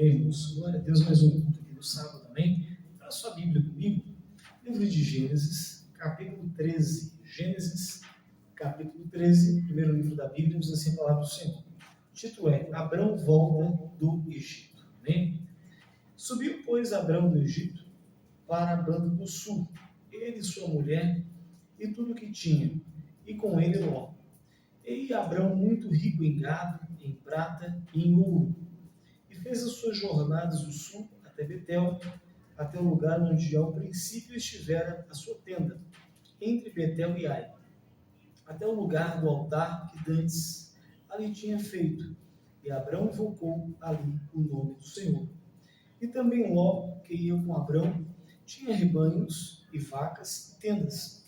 Amém, irmãos? Glória a Deus, mais um culto aqui no sábado, amém? Para a sua Bíblia comigo, livro de Gênesis, capítulo 13. Gênesis, capítulo 13, primeiro livro da Bíblia, diz assim a palavra do Senhor. O título é Abrão volta do Egito, amém? Subiu, pois, Abrão do Egito para a banda do sul, ele e sua mulher e tudo o que tinha, e com ele Ló. E Abrão muito rico em gado, em prata e em ouro, e fez as suas jornadas do sul até Betel, até o lugar onde ao princípio estivera a sua tenda, entre Betel e Ai, até o lugar do altar que dantes ali tinha feito. E Abrão invocou ali o nome do Senhor. E também Ló, que ia com Abrão, tinha rebanhos e vacas e tendas,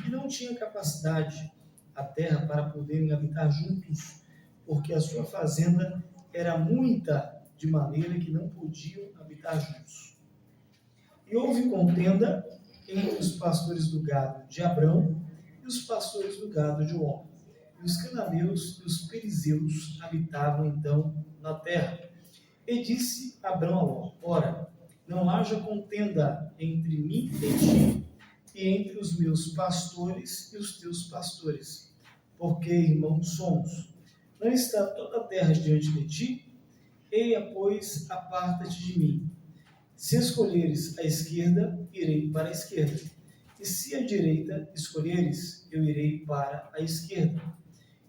e não tinha capacidade a terra para poderem habitar juntos, porque a sua fazenda era muita, de maneira que não podiam habitar juntos. E houve contenda entre os pastores do gado de Abrão e os pastores do gado de Ló. E os cananeus e os perizeus habitavam então na terra. E disse Abrão a Ló: Ora, não haja contenda entre mim e ti, e entre os meus pastores e os teus pastores, porque irmãos somos. Não está toda a terra diante de ti? Eia, pois, aparta-te de mim. Se escolheres a esquerda, irei para a esquerda, e se a direita escolheres, eu irei para a esquerda.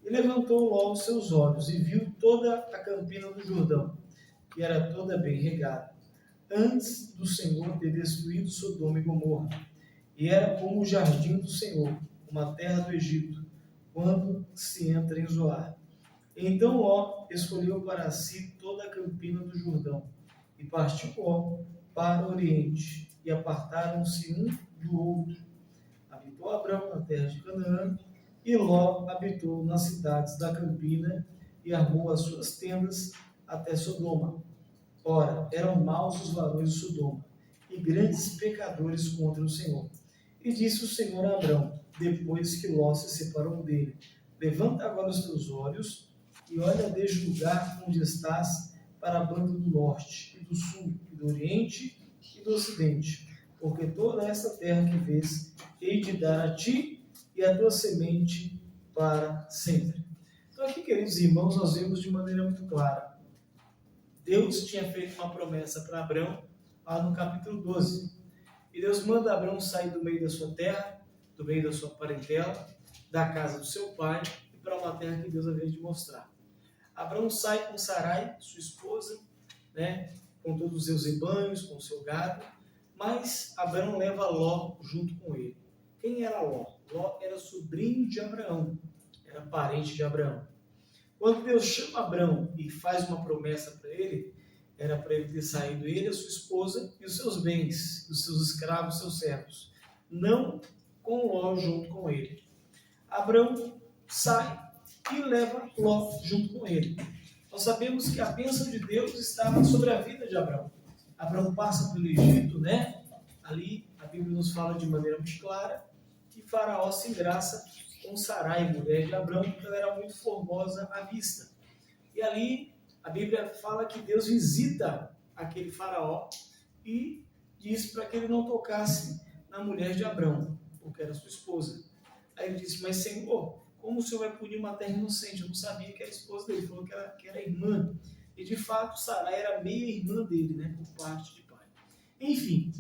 E levantou Ló os seus olhos e viu toda a campina do Jordão, que era toda bem regada, antes do Senhor ter destruído Sodoma e Gomorra. E era como o jardim do Senhor, uma terra do Egito, quando se entra em Zoar. Então Ló escolheu para si toda a campina do Jordão, e partiu Ló para o oriente, e apartaram-se um do outro. Habitou Abrão na terra de Canaã, e Ló habitou nas cidades da campina, e armou as suas tendas até Sodoma. Ora, eram maus os varões de Sodoma, e grandes pecadores contra o Senhor. E disse o Senhor a Abrão, depois que Ló se separou dele: Levanta agora os teus olhos, e olha desde o lugar onde estás para a banda do norte, e do sul, e do oriente, e do ocidente, porque toda esta terra que vês, hei de dar a ti e a tua semente para sempre. Então aqui, queridos irmãos, nós vemos de maneira muito clara. Deus tinha feito uma promessa para Abrão, lá no capítulo 12. E Deus manda Abrão sair do meio da sua terra, do meio da sua parentela, da casa do seu pai, e para uma terra que Deus havia de mostrar. Abrão sai com Sarai, sua esposa, né, com todos os seus rebanhos, com o seu gado, mas Abrão leva Ló junto com ele. Quem era Ló? Ló era sobrinho de Abraão, era parente de Abraão. Quando Deus chama Abrão e faz uma promessa para ele, era para ele ter saído ele, a sua esposa e os seus bens, os seus escravos, os seus servos, não com Ló junto com ele. Abrão sai e leva Ló junto com ele. Nós sabemos que a bênção de Deus estava sobre a vida de Abrão. Abrão passa pelo Egito, né? Ali a Bíblia nos fala de maneira muito clara que Faraó se engraça com Sarai, mulher de Abrão, porque ela era muito formosa à vista. E ali a Bíblia fala que Deus visita aquele Faraó e diz para que ele não tocasse na mulher de Abrão, porque era sua esposa. Aí ele disse: Mas Senhor, como o Senhor vai punir uma terra inocente? Eu não sabia que era esposa dele, falou que era irmã. E de fato, Sarai era meia irmã dele, né, por parte de pai. Enfim,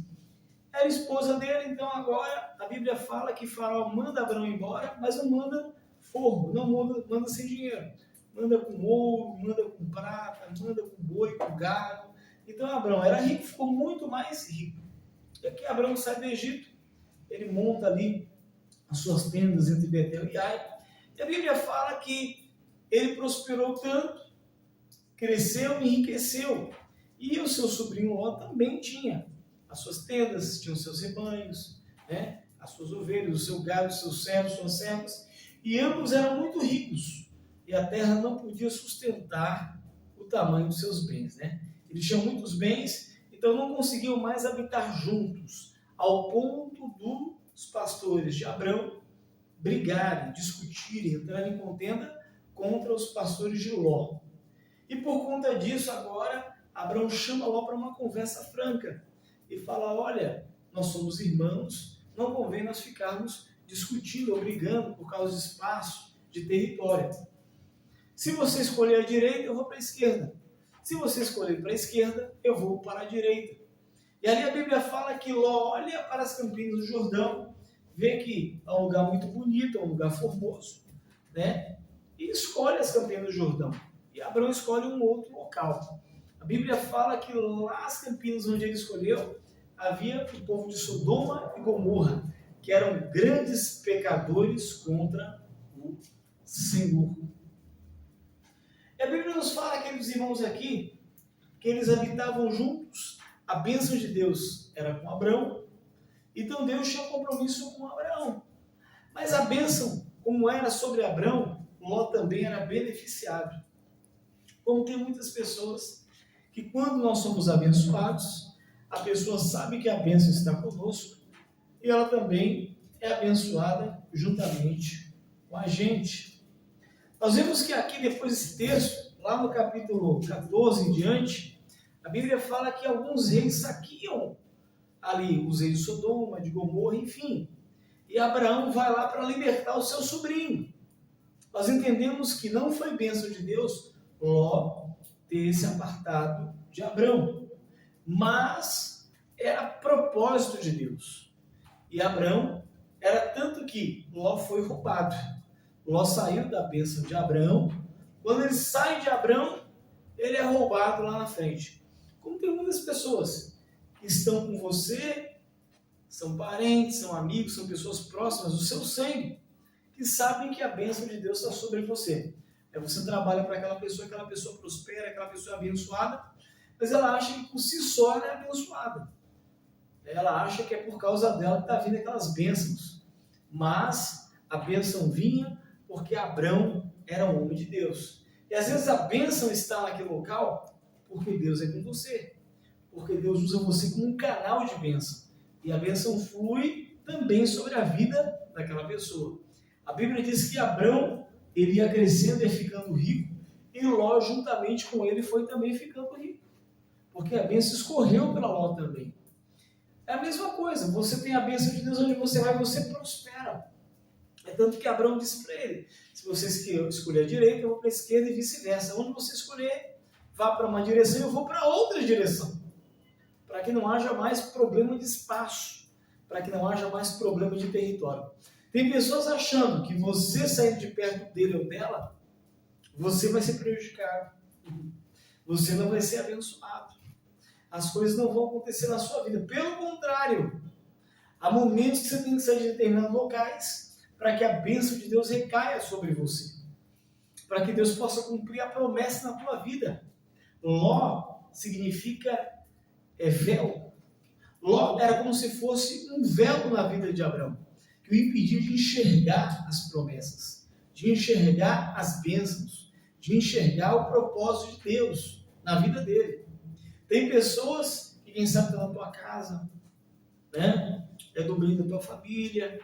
era esposa dele, então agora a Bíblia fala que Faraó manda Abrão embora, mas não manda forro, não manda sem dinheiro. Manda com ouro, manda com prata, manda com boi, com gado. Então Abrão era rico, ficou muito mais rico. E aqui Abrão sai do Egito, ele monta ali as suas tendas entre Betel e Ai. E a Bíblia fala que ele prosperou tanto, cresceu e enriqueceu. E o seu sobrinho Ló também tinha as suas tendas, tinha os seus rebanhos, né? As suas ovelhas, o seu gado, os seus servos, suas servas. E ambos eram muito ricos. E a terra não podia sustentar o tamanho dos seus bens, né? Eles tinham muitos bens, então não conseguiam mais habitar juntos, ao ponto dos pastores de Abrão brigarem, discutirem, entrarem em contenda contra os pastores de Ló. E por conta disso, agora, Abraão chama Ló para uma conversa franca e fala: olha, nós somos irmãos, não convém nós ficarmos discutindo ou brigando por causa de espaço, de território. Se você escolher a direita, eu vou para a esquerda. Se você escolher para a esquerda, eu vou para a direita. E ali a Bíblia fala que Ló olha para as campinas do Jordão, vê que é um lugar muito bonito, é um lugar formoso, né? E escolhe as campinas do Jordão. E Abraão escolhe um outro local. A Bíblia fala que lá as campinas onde ele escolheu, havia o povo de Sodoma e Gomorra, que eram grandes pecadores contra o Senhor. E a Bíblia nos fala, aqueles irmãos aqui, que eles habitavam juntos, a bênção de Deus era com Abraão, então Deus tinha um compromisso com Abraão. Mas a bênção, como era sobre Abraão, Ló também era beneficiado. Como tem muitas pessoas que quando nós somos abençoados, a pessoa sabe que a bênção está conosco e ela também é abençoada juntamente com a gente. Nós vemos que aqui, depois desse texto, lá no capítulo 14 em diante, a Bíblia fala que alguns reis saqueiam ali, os reis de Sodoma, de Gomorra, enfim. E Abraão vai lá para libertar o seu sobrinho. Nós entendemos que não foi bênção de Deus Ló ter se apartado de Abraão, mas era propósito de Deus. E Abraão era tanto que Ló foi roubado. Ló saiu da bênção de Abraão. Quando ele sai de Abraão, ele é roubado lá na frente. Como tem muitas pessoas que estão com você, são parentes, são amigos, são pessoas próximas do seu sangue, que sabem que a bênção de Deus está sobre você. Você trabalha para aquela pessoa prospera, aquela pessoa é abençoada, mas ela acha que por si só ela é abençoada. Ela acha que é por causa dela que está vindo aquelas bênçãos. Mas a bênção vinha porque Abraão era um homem de Deus. E às vezes a bênção está naquele local porque Deus é com você. Porque Deus usa você como um canal de bênção. E a bênção flui também sobre a vida daquela pessoa. A Bíblia diz que Abraão, ele ia crescendo e ficando rico, e Ló, juntamente com ele, foi também ficando rico. Porque a bênção escorreu para Ló também. É a mesma coisa, você tem a bênção de Deus onde você vai, você prospera. É tanto que Abraão disse para ele: se você escolher a direita, eu vou para a esquerda e vice-versa. Onde você escolher, vá para uma direção e eu vou para outra direção. Para que não haja mais problema de espaço, para que não haja mais problema de território. Tem pessoas achando que você saindo de perto dele ou dela, você vai ser prejudicado. Você não vai ser abençoado. As coisas não vão acontecer na sua vida. Pelo contrário, há momentos que você tem que sair de determinados locais para que a bênção de Deus recaia sobre você. Para que Deus possa cumprir a promessa na tua vida. Ló significa véu. Ló era como se fosse um véu na vida de Abraão, que o impedia de enxergar as promessas, de enxergar as bênçãos, de enxergar o propósito de Deus na vida dele. Tem pessoas que, quem sabe, estão na tua casa, né? É do meio da tua família,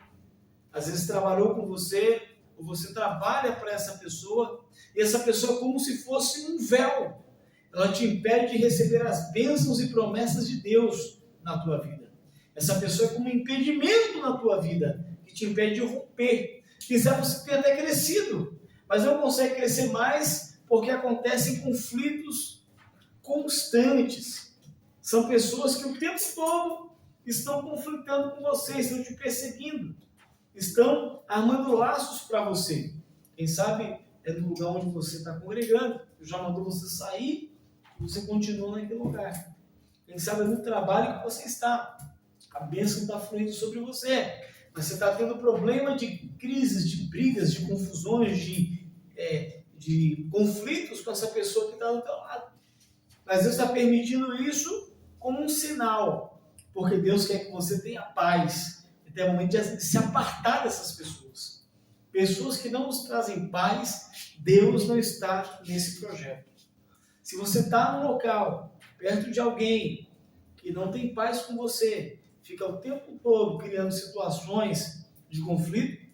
às vezes trabalhou com você, ou você trabalha para essa pessoa, e essa pessoa é como se fosse um véu. Ela te impede de receber as bênçãos e promessas de Deus na tua vida. Essa pessoa é como um impedimento na tua vida, que te impede de romper. Quem sabe você tem até crescido, mas não consegue crescer mais porque acontecem conflitos constantes. São pessoas que o tempo todo estão conflitando com você, estão te perseguindo, estão armando laços para você. Quem sabe é do lugar onde você está congregando, já mandou você sair, e você continua naquele lugar. Quem sabe é no trabalho que você está, a bênção está fluindo sobre você, mas você está tendo problema de crises, de brigas, de confusões, de conflitos com essa pessoa que está do teu lado. Mas Deus está permitindo isso como um sinal, porque Deus quer que você tenha paz, até o momento de se apartar dessas pessoas. Pessoas que não nos trazem paz, Deus não está nesse projeto. Se você está num local, perto de alguém que não tem paz com você, fica o tempo todo criando situações de conflito,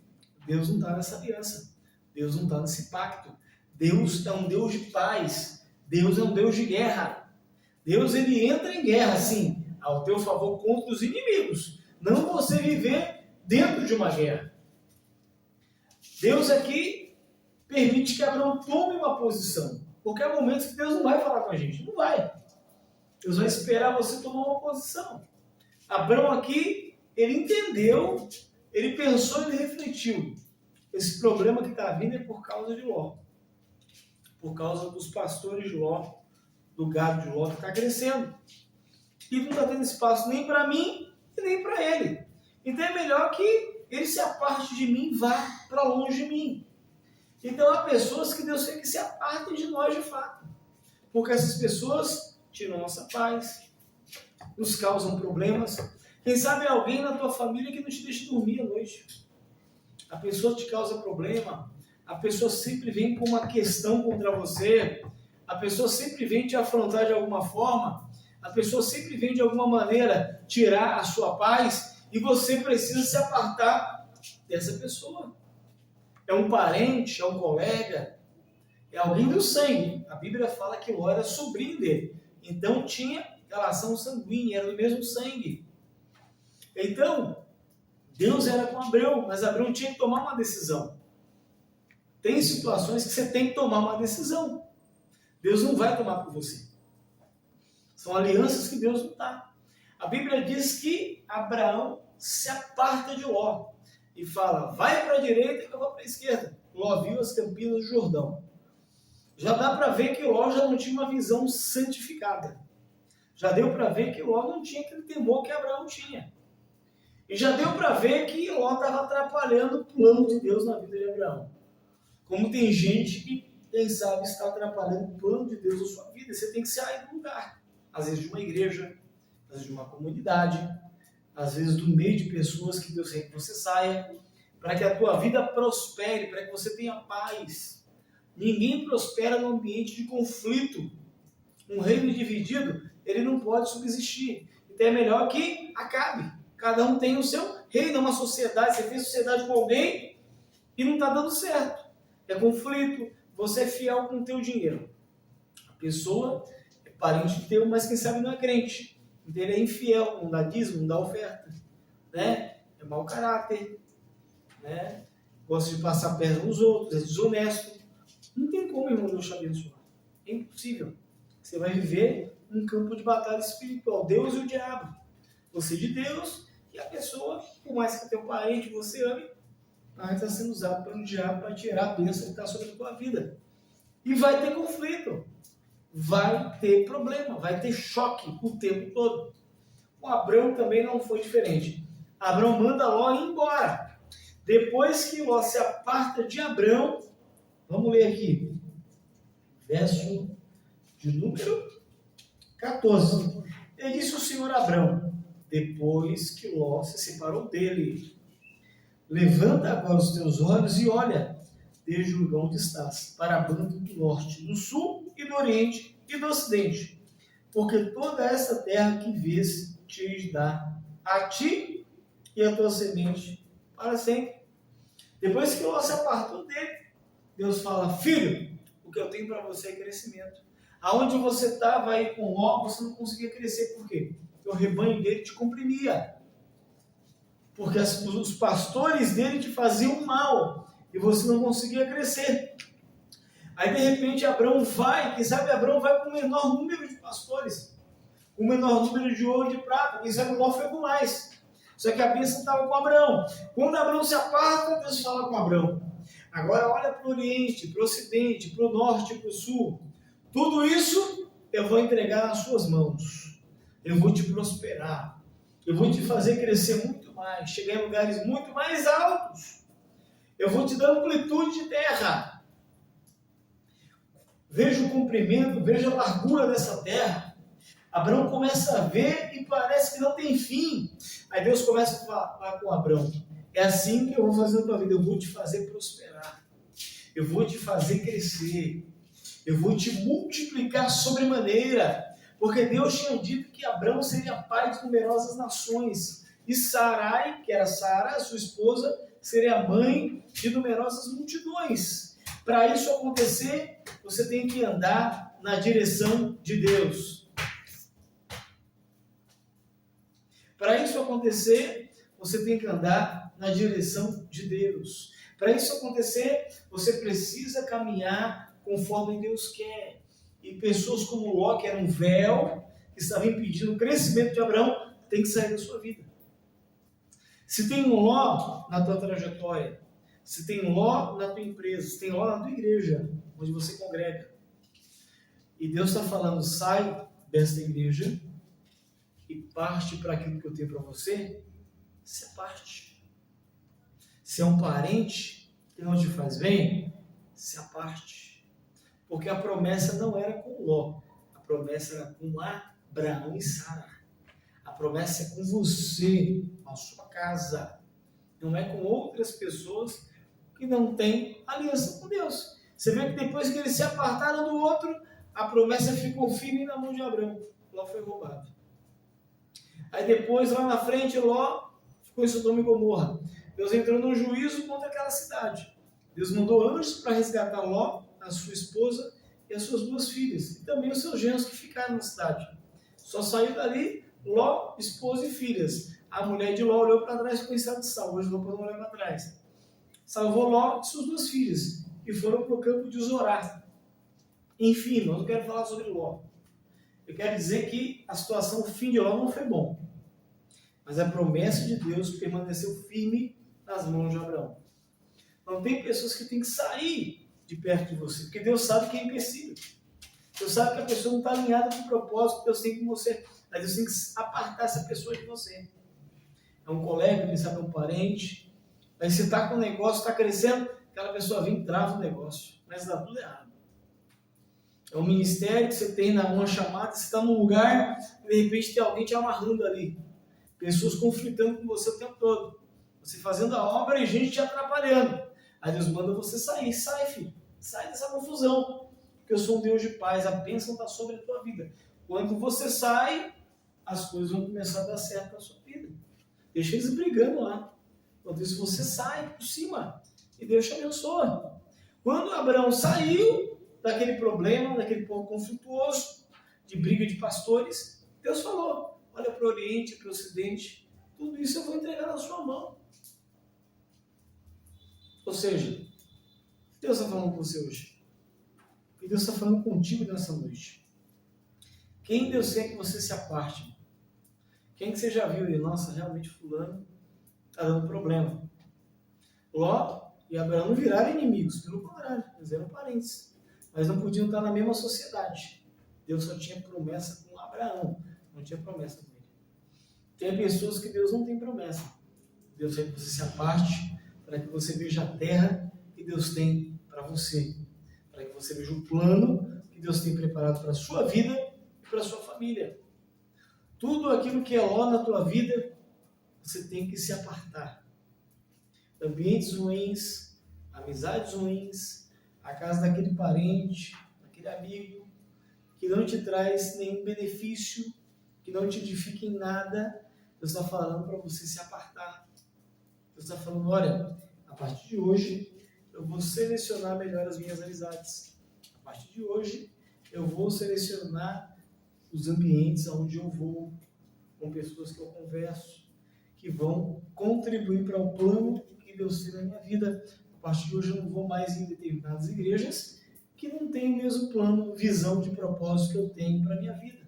Deus não está nessa aliança. Deus não está nesse pacto. Deus é um Deus de paz. Deus é um Deus de guerra. Deus, ele entra em guerra, sim, ao teu favor contra os inimigos. Não você viver dentro de uma guerra. Deus aqui permite que Abraão tome uma posição. Porque há momentos que Deus não vai falar com a gente. Não vai. Deus vai esperar você tomar uma posição. Abraão aqui, ele entendeu, ele pensou, ele refletiu. Esse problema que está vindo é por causa de Ló. Por causa dos pastores de Ló, do gado de Ló que está crescendo. E não está tendo espaço nem para mim e nem para ele. Então é melhor que ele se aparte de mim e vá para longe de mim. Então há pessoas que Deus quer que se apartem de nós de fato. Porque essas pessoas tiram nossa paz, nos causam problemas. Quem sabe alguém na tua família que não te deixa dormir à noite. A pessoa te causa problema, a pessoa sempre vem com uma questão contra você, a pessoa sempre vem te afrontar de alguma forma, a pessoa sempre vem de alguma maneira tirar a sua paz e você precisa se apartar dessa pessoa. É um parente, é um colega, é alguém do sangue. A Bíblia fala que Ló era sobrinho dele, então tinha relação sanguínea, era do mesmo sangue. Então, Deus era com Abraão, mas Abraão tinha que tomar uma decisão. Tem situações que você tem que tomar uma decisão. Deus não vai tomar por você. São alianças que Deus não dá. A Bíblia diz que Abraão se aparta de Ló e fala, vai para a direita e eu vou para a esquerda. Ló viu as campinas do Jordão. Já dá para ver que Ló já não tinha uma visão santificada. Já deu para ver que Ló não tinha aquele temor que Abraão tinha. E já deu para ver que Ló estava atrapalhando o plano de Deus na vida de Abraão. Como tem gente que, quem sabe, está atrapalhando o plano de Deus na sua vida. Você tem que sair do lugar. Às vezes de uma igreja, às vezes de uma comunidade, às vezes do meio de pessoas que Deus quer que você saia, para que a tua vida prospere, para que você tenha paz. Ninguém prospera num ambiente de conflito. Um reino dividido, ele não pode subsistir. Então é melhor que acabe. Cada um tem o seu reino, uma sociedade. Você fez sociedade com alguém e não está dando certo. É conflito, você é fiel com o teu dinheiro. A pessoa é parente teu, mas quem sabe não é crente. Então ele é infiel, não dá dízimo, não dá oferta. Né? É mau caráter. Né? Gosta de passar perto nos outros, é desonesto. Não tem como, irmão, Deus te abençoar. É impossível. Você vai viver um campo de batalha espiritual. Deus e o diabo. Você de Deus e a pessoa, por mais que teu parente você ame, vai estar sendo usado pelo diabo para tirar a bênção que está sobre a tua vida. E vai ter conflito. Vai ter problema. Vai ter choque o tempo todo. O Abraão também não foi diferente. Abraão manda Ló ir embora. Depois que Ló se aparta de Abraão, vamos ler aqui, verso de número 14. Ele disse o Senhor a Abraão, depois que Ló se separou dele, levanta agora os teus olhos e olha, desde o lugar onde estás, para a banda do norte, do sul e do oriente e do ocidente, porque toda esta terra que vês te hei de dar a ti e a tua semente para sempre. Depois que Ló se apartou dele, Deus fala, filho, o que eu tenho para você é crescimento. Aonde você estava aí com Ló, você não conseguia crescer. Por quê? Porque o rebanho dele te comprimia. Porque os pastores dele te faziam mal. E você não conseguia crescer. Aí, de repente, Abraão vai. Quem sabe Abraão vai com o menor número de pastores. Com o menor número de ouro e de prata. Quem sabe Ló foi com mais. Só que a bênção estava com Abraão. Quando Abraão se aparta, Deus fala com Abraão. Agora olha para o oriente, para o ocidente, para o norte, para o sul. Tudo isso eu vou entregar nas suas mãos. Eu vou te prosperar. Eu vou te fazer crescer muito mais. Chegar em lugares muito mais altos. Eu vou te dar amplitude de terra. Veja o comprimento, veja a largura dessa terra. Abraão começa a ver e parece que não tem fim. Aí Deus começa a falar com Abraão. É assim que eu vou fazer na tua vida. Eu vou te fazer prosperar. Eu vou te fazer crescer. Eu vou te multiplicar sobremaneira. Porque Deus tinha dito que Abraão seria pai de numerosas nações. E Sarai, que era Sara, sua esposa, seria mãe de numerosas multidões. Para isso acontecer, você tem que andar na direção de Deus. acontecer, você tem que andar na direção de Deus. Para isso acontecer, você precisa caminhar conforme Deus quer. E pessoas como Ló, que era um véu, que estava impedindo o crescimento de Abraão, tem que sair da sua vida. Se tem um Ló na tua trajetória, se tem um Ló na tua empresa, se tem Ló na tua igreja, onde você congrega, e Deus está falando, sai desta igreja e parte para aquilo que eu tenho para você, se aparte. Se é um parente que não te faz bem, se aparte. Porque a promessa não era com Ló, a promessa era com Abraão e Sara. A promessa é com você, com a sua casa. Não é com outras pessoas que não têm aliança com Deus. Você vê que depois que eles se apartaram do outro, a promessa ficou firme na mão de Abraão. Ló foi roubado. Aí depois, lá na frente, Ló ficou em Sodoma e Gomorra. Deus entrou num juízo contra aquela cidade. Deus mandou anjos para resgatar Ló, a sua esposa e as suas 2 filhas. E também os seus genros que ficaram na cidade. Só saiu dali Ló, esposa e filhas. A mulher de Ló olhou para trás e ficou em estado de sal. Hoje Ló não olhar para trás. Salvou Ló e suas 2 filhas. E foram para o campo de Zorá. Enfim, nós não quero falar sobre Ló. Eu quero dizer que a situação, o fim de Ló não foi bom. Mas a promessa de Deus permaneceu firme nas mãos de Abraão. Não tem pessoas que têm que sair de perto de você, porque Deus sabe que é empecilho. Deus sabe que a pessoa não está alinhada com o propósito que Deus tem com você. Mas Deus tem que apartar essa pessoa de você. É um colega, quem sabe é um parente. Mas se está com o negócio, está crescendo, aquela pessoa vem e trava o negócio. Mas dá tudo errado. É um ministério que você tem na mão chamada, você está num lugar e de repente tem alguém te amarrando ali. Pessoas conflitando com você o tempo todo. Você fazendo a obra e gente te atrapalhando. Aí Deus manda você sair. Sai, filho. Sai dessa confusão. Porque eu sou um Deus de paz. A bênção está sobre a tua vida. Quando você sai, as coisas vão começar a dar certo na sua vida. Deixa eles brigando lá. Enquanto isso, você sai por cima. E Deus te abençoa. Quando Abraão saiu daquele problema, daquele povo conflituoso, de briga de pastores, Deus falou, olha para o Oriente, para o Ocidente, tudo isso eu vou entregar na sua mão. Ou seja, Deus está falando com você hoje. E Deus está falando contigo nessa noite. Quem Deus quer que você se aparte? Quem que você já viu aí? Nossa, realmente fulano está dando problema. Ló e Abraão não viraram inimigos, pelo contrário, eles eram parentes. Mas não podiam estar na mesma sociedade. Deus só tinha promessa com Abraão, não tinha promessa com ele. Tem pessoas que Deus não tem promessa. Deus quer que você se aparte para que você veja a terra que Deus tem para você. Para que você veja o plano que Deus tem preparado para a sua vida e para a sua família. Tudo aquilo que é Ló na tua vida, você tem que se apartar. Ambientes ruins, amizades ruins, a casa daquele parente, daquele amigo, que não te traz nenhum benefício, que não te edifica em nada. Deus está falando para você se apartar. Deus está falando, olha, a partir de hoje, eu vou selecionar melhor as minhas amizades. A partir de hoje, eu vou selecionar os ambientes onde eu vou, com pessoas que eu converso, que vão contribuir para o plano que Deus tem na minha vida. A partir de hoje eu não vou mais em determinadas igrejas que não têm o mesmo plano, visão de propósito que eu tenho para a minha vida.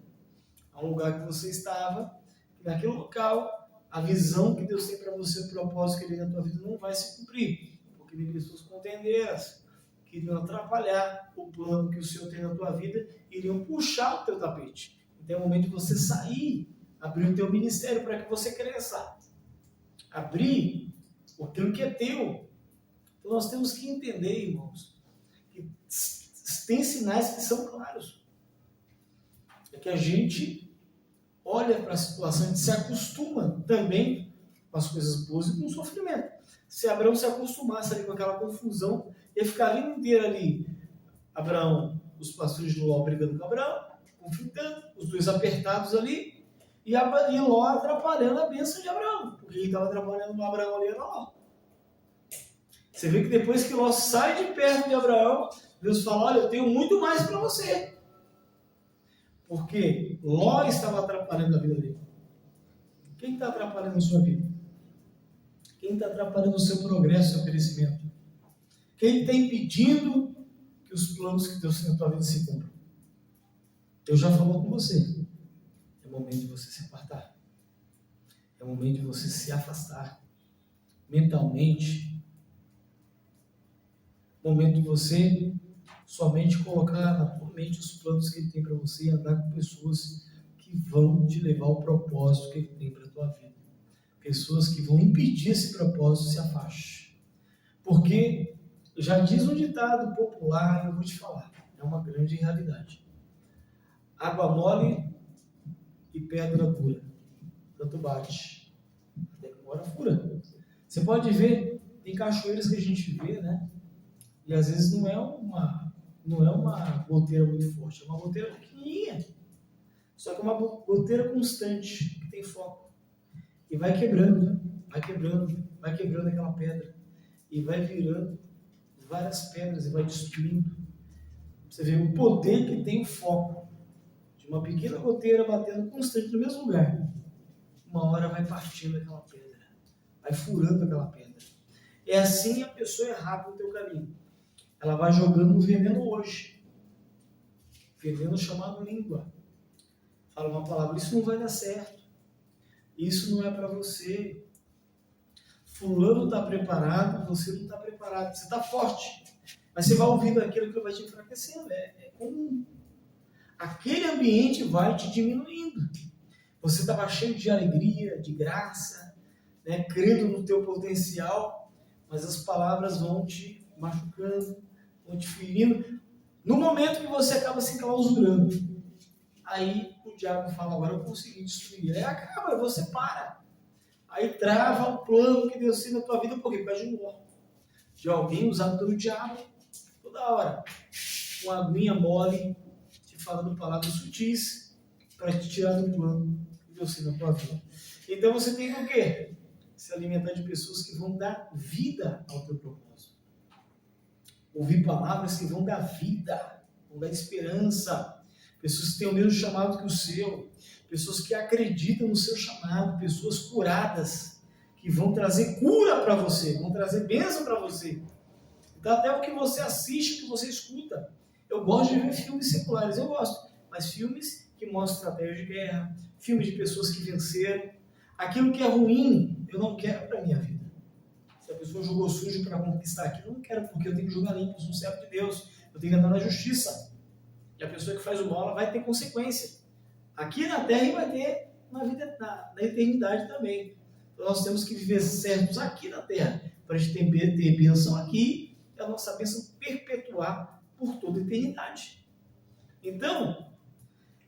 Há um lugar que você estava, que naquele local, a visão que Deus tem para você, o propósito que Ele tem na tua vida não vai se cumprir. Porque tem pessoas contendeiras, que iriam atrapalhar o plano que o Senhor tem na tua vida, iriam puxar o teu tapete. Então é o momento de você sair, abrir o teu ministério para que você cresça. Abrir aquilo que é teu. Então nós temos que entender, irmãos, que tem sinais que são claros. É que a gente olha para a situação e se acostuma também com as coisas boas e com o sofrimento. Se Abraão se acostumasse ali com aquela confusão, ia ficar a vida inteira ali. Abraão, os pastores de Ló brigando com Abraão, conflitando, os dois apertados ali, e Ló atrapalhando a bênção de Abraão, porque quem estava atrapalhando o Abraão ali era Ló. Você vê que depois que Ló sai de perto de Abraão, Deus fala, olha, eu tenho muito mais para você. Porque Ló estava atrapalhando a vida dele. Quem está atrapalhando a sua vida? Quem está atrapalhando o seu progresso, o seu crescimento? Quem está impedindo que os planos que Deus tem na tua vida se cumpram? Deus já falou com você. É momento de você se apartar. É momento de você se afastar mentalmente. Momento de você somente colocar na tua mente os planos que Ele tem para você e andar com pessoas que vão te levar ao propósito que Ele tem para a tua vida. Pessoas que vão impedir esse propósito, se afaste. Porque já diz um ditado popular, eu vou te falar, é uma grande realidade. Água mole e pedra dura, tanto bate, até que uma hora fura. Você pode ver, tem cachoeiras que a gente vê, né? E às vezes não é uma goteira muito forte, é uma goteira pequenininha. Só que é uma goteira constante, que tem foco. E vai quebrando, vai quebrando, vai quebrando aquela pedra. E vai virando várias pedras e vai destruindo. Você vê o poder que tem o foco de uma pequena goteira batendo constante no mesmo lugar. Uma hora vai partindo aquela pedra, vai furando aquela pedra. É assim a pessoa errada no teu caminho. Ela vai jogando um veneno hoje. Veneno chamado língua. Fala uma palavra, isso não vai dar certo. Isso não é para você. Fulano está preparado, você não está preparado. Você está forte, mas você vai ouvindo aquilo que vai te enfraquecendo. É comum. Aquele ambiente vai te diminuindo. Você estava cheio de alegria, de graça, né, crendo no teu potencial, mas as palavras vão te machucando, vão te ferindo. No momento que você acaba se enclausurando, aí o diabo fala, agora eu consegui destruir. Aí acaba, você para. Aí trava o plano que Deus tem na tua vida, por quê? Por causa de morte. De alguém usado pelo diabo, toda hora. Uma aguinha mole, te falando palavras sutis, para te tirar do plano que Deus tem na tua vida. Então você tem que o quê? Se alimentar de pessoas que vão dar vida ao teu propósito. Ouvir palavras que vão dar vida, vão dar esperança. Pessoas que têm o mesmo chamado que o seu. Pessoas que acreditam no seu chamado. Pessoas curadas, que vão trazer cura para você, vão trazer bênção para você. Então até o que você assiste, o que você escuta. Eu gosto de ver filmes seculares, eu gosto. Mas filmes que mostram estratégia de guerra, filmes de pessoas que venceram. Aquilo que é ruim, eu não quero para a minha vida. Se a pessoa jogou sujo para conquistar aquilo, eu não quero, porque eu tenho que jogar limpo, eu sou um servo de Deus. Eu tenho que andar na justiça. E a pessoa que faz o mal, ela vai ter consequência. Aqui na terra e vai ter na vida, na eternidade também. Então nós temos que viver certos aqui na terra, para a gente ter bênção aqui, e a nossa bênção perpetuar por toda a eternidade. Então,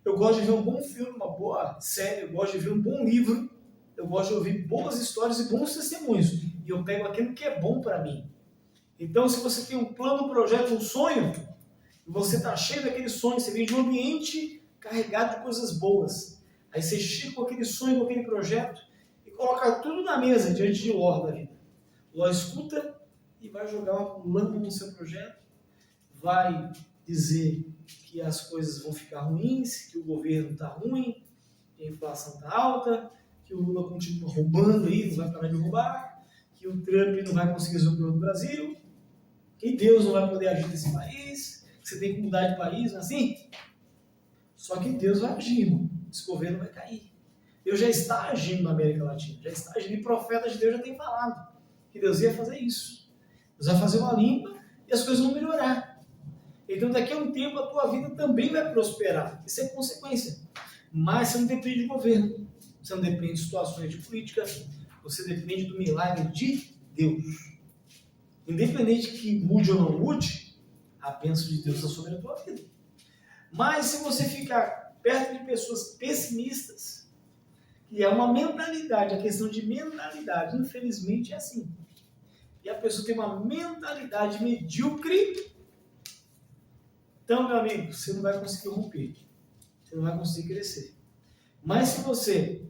eu gosto de ver um bom filme, uma boa série, eu gosto de ver um bom livro, eu gosto de ouvir boas histórias e bons testemunhos. E eu pego aquilo que é bom para mim. Então, se você tem um plano, um projeto, um sonho, e você está cheio daquele sonho, você vem de um ambiente carregado de coisas boas. Aí você chega com aquele sonho, com aquele projeto, e coloca tudo na mesa, diante de Ló da vida. Ló escuta e vai jogar uma lâmina no seu projeto, vai dizer que as coisas vão ficar ruins, que o governo está ruim, que a inflação está alta, que o Lula continua roubando aí, não vai parar de roubar, que o Trump não vai conseguir resolver o Brasil, que Deus não vai poder agir nesse país, que você tem que mudar de país, não é assim? Só que Deus vai agir, irmão. Esse governo vai cair. Deus já está agindo na América Latina, já está agindo, e profetas de Deus já têm falado que Deus ia fazer isso. Deus vai fazer uma limpa e as coisas vão melhorar. Então daqui a um tempo a tua vida também vai prosperar. Isso é consequência. Mas você não depende de governo, você não depende de situações de política, você depende do milagre de Deus. Independente que mude ou não mude, a bênção de Deus está sobre a tua vida. Mas se você ficar perto de pessoas pessimistas, que é uma mentalidade, a questão de mentalidade, infelizmente é assim. E a pessoa tem uma mentalidade medíocre, então, meu amigo, você não vai conseguir romper, você não vai conseguir crescer. Mas se você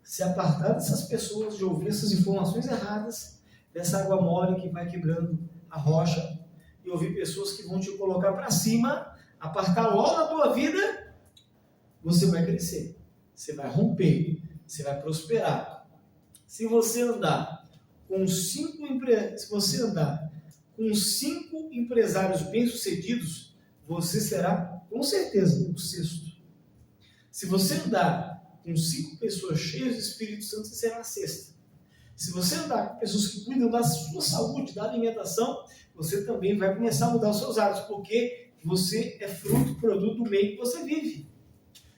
se apartar dessas pessoas, de ouvir essas informações erradas, dessa água mole que vai quebrando a rocha, e ouvir pessoas que vão te colocar para cima, apartar logo da tua vida, você vai crescer, você vai romper, você vai prosperar. Se você andar com cinco empresários bem-sucedidos, você será, com certeza, o sexto. Se você andar com 5 pessoas cheias do Espírito Santo, você será a sexta. Se você andar com pessoas que cuidam da sua saúde, da alimentação, você também vai começar a mudar os seus hábitos, porque você é produto do meio que você vive.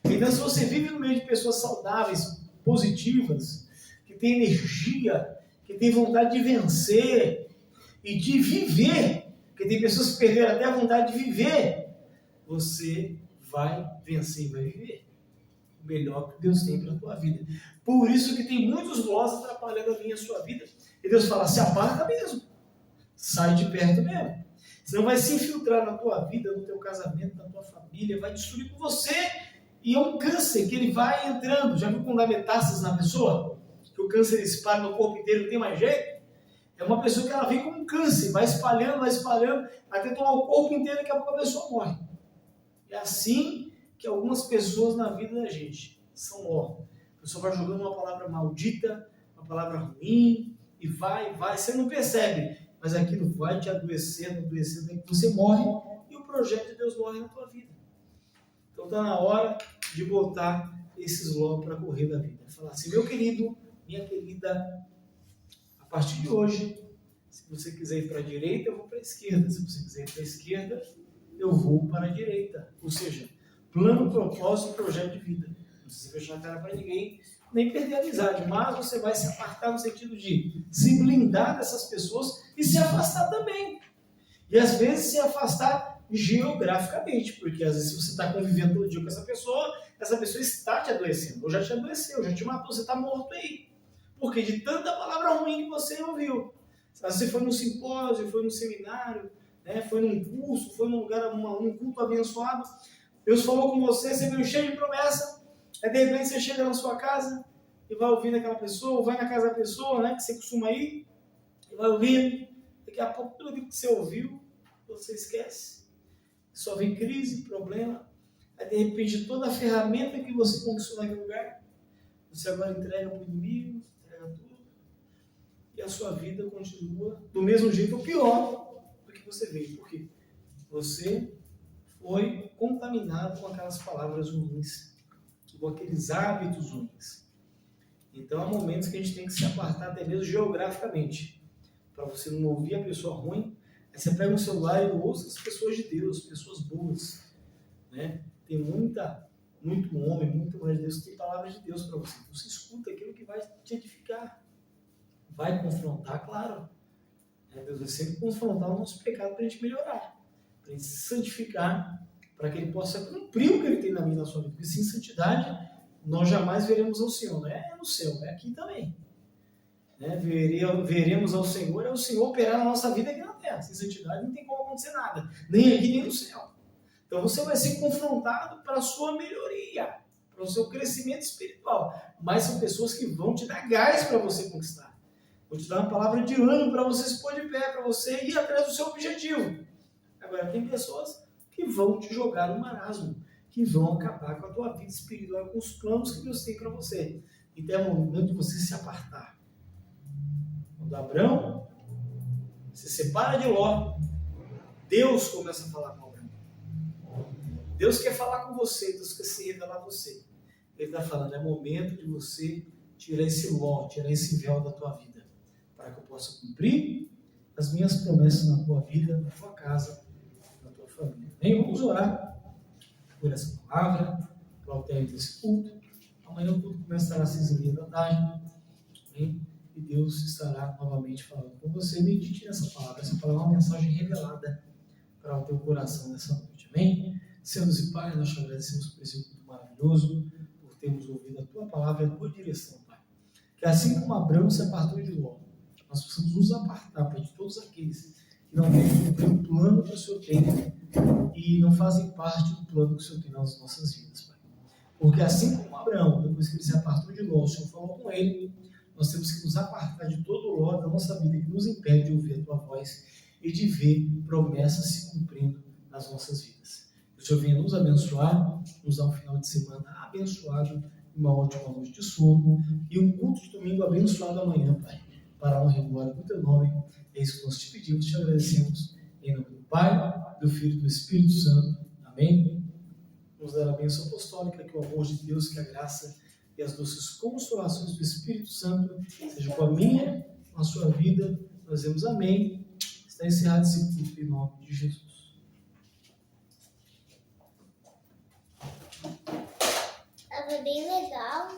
Então, se você vive no meio de pessoas saudáveis, positivas, que têm energia, que têm vontade de vencer e de viver, porque tem pessoas que perderam até a vontade de viver, você vai vencer e vai viver o melhor que Deus tem para a tua vida. Por isso que tem muitos nós atrapalhando a sua vida. E Deus fala, se aparta mesmo. Sai de perto mesmo. Senão vai se infiltrar na tua vida, no teu casamento, na tua família, vai destruir com você. E é um câncer que ele vai entrando. Já viu quando dá metástases na pessoa? Que o câncer espalha no corpo inteiro, não tem mais jeito? É uma pessoa que ela vem com um câncer, vai espalhando, até tomar o corpo inteiro e daqui a pouco a pessoa morre. É assim que algumas pessoas na vida da gente são órfãos. A pessoa vai jogando uma palavra maldita, uma palavra ruim, e vai, você não percebe, mas aquilo vai te adoecendo, até que você morre, e o projeto de Deus morre na tua vida. Então está na hora de botar esses logo para correr da vida. Falar assim, meu querido, minha querida, a partir de hoje, se você quiser ir para a direita, eu vou para a esquerda. Se você quiser ir para a esquerda, eu vou para a direita. Ou seja, plano, propósito, projeto de vida. Não precisa fechar a cara para ninguém, nem perder a amizade, mas você vai se apartar no sentido de se blindar dessas pessoas e se afastar também. E às vezes se afastar geograficamente, porque às vezes você está convivendo todo dia com essa pessoa está te adoecendo, ou já te adoeceu, já te matou, você está morto aí. Porque de tanta palavra ruim que você ouviu. Você foi num simpósio, foi num seminário, né, foi num curso, foi num lugar, num culto abençoado, Deus falou com você, você veio cheio de promessa, aí de repente você chega na sua casa e vai ouvindo aquela pessoa, ou vai na casa da pessoa, né, que você costuma ir, e vai ouvindo, daqui a pouco tudo que você ouviu, você esquece. Só vem crise, problema, aí de repente toda a ferramenta que você conquistou naquele lugar, você agora entrega para o inimigo, entrega tudo, e a sua vida continua do mesmo jeito ou pior do que você veio, porque você foi contaminado com aquelas palavras ruins, com aqueles hábitos ruins. Então há momentos que a gente tem que se apartar até mesmo geograficamente, para você não ouvir a pessoa ruim. Aí você pega um celular e ouça as pessoas de Deus, pessoas boas, né? Tem muito homem, muito mulher de Deus que tem palavras de Deus para você. Então você escuta aquilo que vai te edificar, vai confrontar, claro. Deus vai sempre confrontar o nosso pecado para a gente melhorar, para a gente se santificar, para que Ele possa cumprir o que Ele tem na minha e na sua vida. Porque sem santidade, nós jamais veremos ao Senhor. Não é no céu, é aqui também. Veremos ao Senhor, é o Senhor operar na nossa vida aqui na terra. Sem santidade não tem como acontecer nada, nem aqui nem no céu. Então você vai ser confrontado para a sua melhoria, para o seu crescimento espiritual. Mas são pessoas que vão te dar gás para você conquistar. Vou te dar uma palavra de ânimo para você se pôr de pé, para você ir atrás do seu objetivo. Agora, tem pessoas que vão te jogar no marasmo, que vão acabar com a tua vida espiritual, com os planos que Deus tem para você. Então é o momento de você se apartar. Quando Abrão se separa de Ló, Deus começa a falar com Abrão. Deus quer falar com você, Deus quer se revelar a você. Ele está falando, é momento de você tirar esse Ló, tirar esse véu da tua vida, para que eu possa cumprir as minhas promessas na tua vida, na tua casa, na tua família. Bem, vamos orar por essa palavra, para o término desse culto. Amanhã o culto começará às 6h30 da tarde. Bem? E Deus estará novamente falando com você. Medite nessa palavra. Essa palavra é uma mensagem revelada para o teu coração nessa noite. Amém? Senhor e Pai, nós te agradecemos por esse culto maravilhoso, por termos ouvido a tua palavra e a tua direção, Pai. Que assim como Abraão se apartou de Ló, nós possamos nos apartar, Pai, de todos aqueles que não vêm cumprir o plano que o Senhor tem e não fazem parte do plano que o Senhor tem nas nossas vidas, Pai. Porque assim como Abraão, depois que ele se apartou de Ló, o Senhor falou com ele, nós temos que nos apartar de todo o Ló da nossa vida que nos impede de ouvir a tua voz e de ver promessas se cumprindo nas nossas vidas. Que o Senhor venha nos abençoar, nos dar um final de semana abençoado uma ótima noite de sono e um culto de domingo abençoado amanhã, Pai, para a honra e glória do Teu nome. É isso que nós te pedimos, te agradecemos, em nome do Pai, do Filho e do Espírito Santo. Amém. Vamos dar a bênção apostólica, que o amor de Deus, que a graça e as doces consolações do Espírito Santo sejam com a minha, com a sua vida. Nós dizemos amém. Está encerrado esse culto em nome de Jesus. Tava bem legal.